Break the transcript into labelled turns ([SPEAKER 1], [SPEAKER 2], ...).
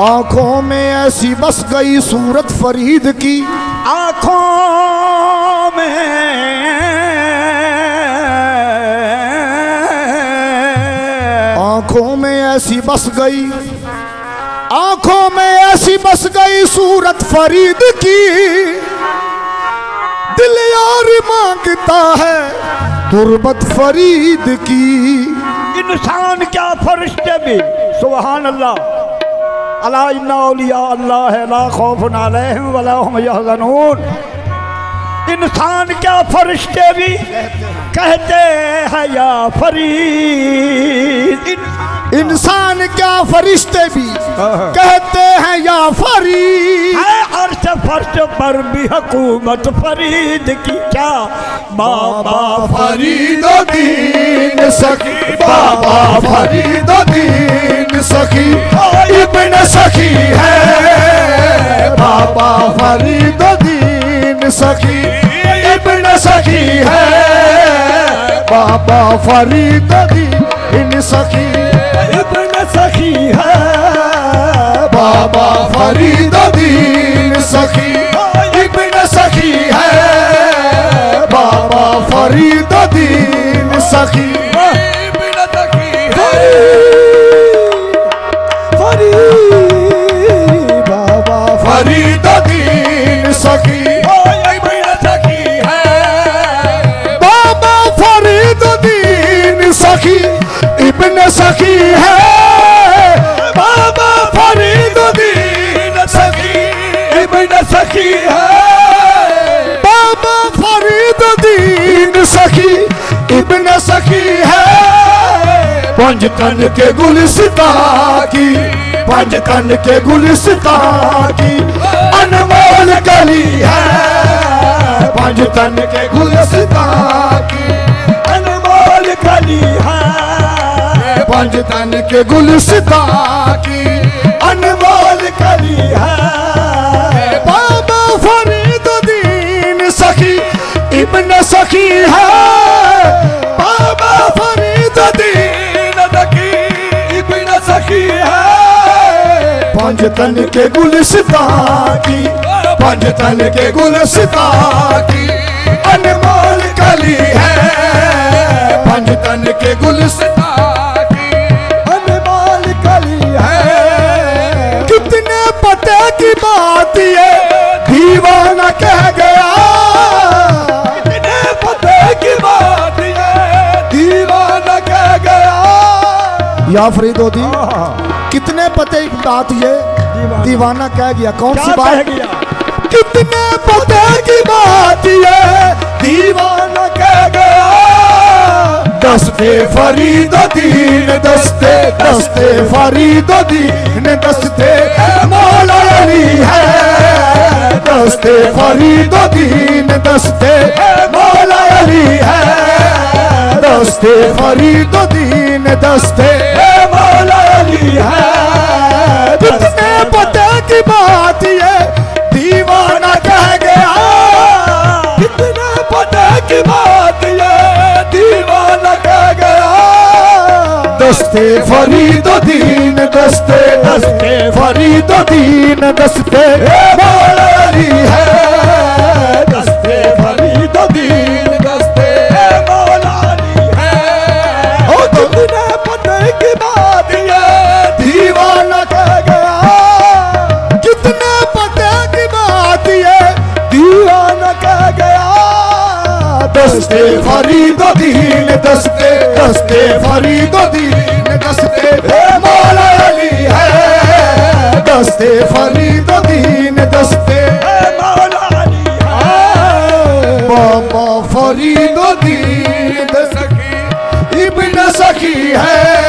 [SPEAKER 1] आंखों में ऐसी बस गई सूरत फरीद की,
[SPEAKER 2] आंखों में
[SPEAKER 1] ऐसी बस गई, आंखों में ऐसी बस गई सूरत फरीद की। दिल यार मांगता है तुरबत फरीद की।
[SPEAKER 2] इंसान क्या फरिश्ते भी, सुभान अल्लाह। अला इन्ना औलिया अल्लाह है ला खौफुन अलैहिम वला हुम यहज़नून। इंसान क्या फरिश्ते भी कहते हैं या फरीद।
[SPEAKER 1] इंसान क्या फरिश्ते भी कहते हैं या फरीद।
[SPEAKER 2] है अर्श फर्श पर भी हुकूमत फरीद की। क्या बाबा
[SPEAKER 1] फरीदुद्दीन सखी, बाबा फरीदुद्दीन सखी इब्न सखी है। बाबा फरीदुद्दीन सखी इब्न सखी है। बाबा फरीदुद्दीन सखी
[SPEAKER 2] इब्न सखी है।
[SPEAKER 1] बाबा फरीदुद्दीन सखी इब्न सखी है। बाबा फरीदुद्दीन सखी इब्न सखी है। बाबा फरीदुद्दीन सखी इब्न सखी है। बाबा फरीदुद्दीन सखी इब्न सखी है। बाबा फरीदुद्दीन सखी इब्न सखी है। बाबा फरीदुद्दीन सखी इब्न सखी है। पंजतन के गुलिस्ता की, पंजतन के गुलिस्ता की अनमोल कली है। पंजतन के गुलिस्ता की
[SPEAKER 2] अनमोल कली है।
[SPEAKER 1] पंजतन के गुलिस्ता की अनमोल कली है। बाबा फरीदुद्दीन सखी इब्न सखी है। बाबा फरीदुद्दीन सखी इब्न सखी है। पंजतन के गुलिस्ता की, पंजतन के गुलिस्ता की अनमोल कली है। पंजतन के गुलिस्ता की बात ये दीवाना कह गया।
[SPEAKER 2] कितने पते की बात ये दीवाना कह गया।
[SPEAKER 1] या फरीदुद्दीन कितने पते की बात ये दीवाना कह गया। कौन सी बात? कितने पते की बात ये दीवाना कह गया। दस्ते फरीदुद्दीन दस्ते, दस्ते फरीदुद्दीन दस्ते मौला अली है। दस्ते फरीदुद्दीन दस्ते मौला अली है। दस्ते फरीदुद्दीन दस्ते मौला अली है। कितने पते की बात ये दीवाना कह गया। कितने पते की बात ये दीवाना कह गया। दस्ते फरीदुद्दीन दस्ते, दस्ते फरीदुद्दीन दस्ते मौला अली है। दस्ते फरीदुद्दीन दस्ते मौला अली है। ओ कितने पते की बात ये दीवाना कह गया। कितने पते की बात ये दीवाना कह गया। दस्ते फरीदुद्दीन दस्ते, दस्ते फरीदुद्दीन दस्ते मौला अली है। दस्ते फरीदुद्दीन दस्ते मौला अली है। बाबा फरीदुद्दीन सखी इब्न सखी है।